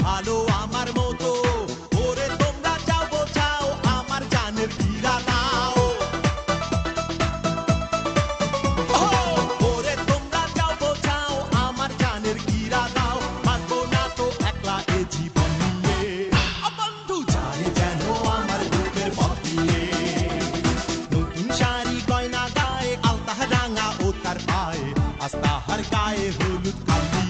ভালো আমার মতো। ওরে তোমরা যাও বোঝাও আমার জানের ঘিরা দাও। ওরে তোমরা যাও বোঝাও আমার জানের ঘিরা দাও। বাঁচবো না তো একলা এ জীবন নিয়ে। বন্ধু যায় যেন আমার বুকের পথ দিয়ে। নতুন শাড়ি গয়না গায়ে আলতা রাঙা ও তার পায়ে, আজ তাহার গায়ে হলুদ কালি।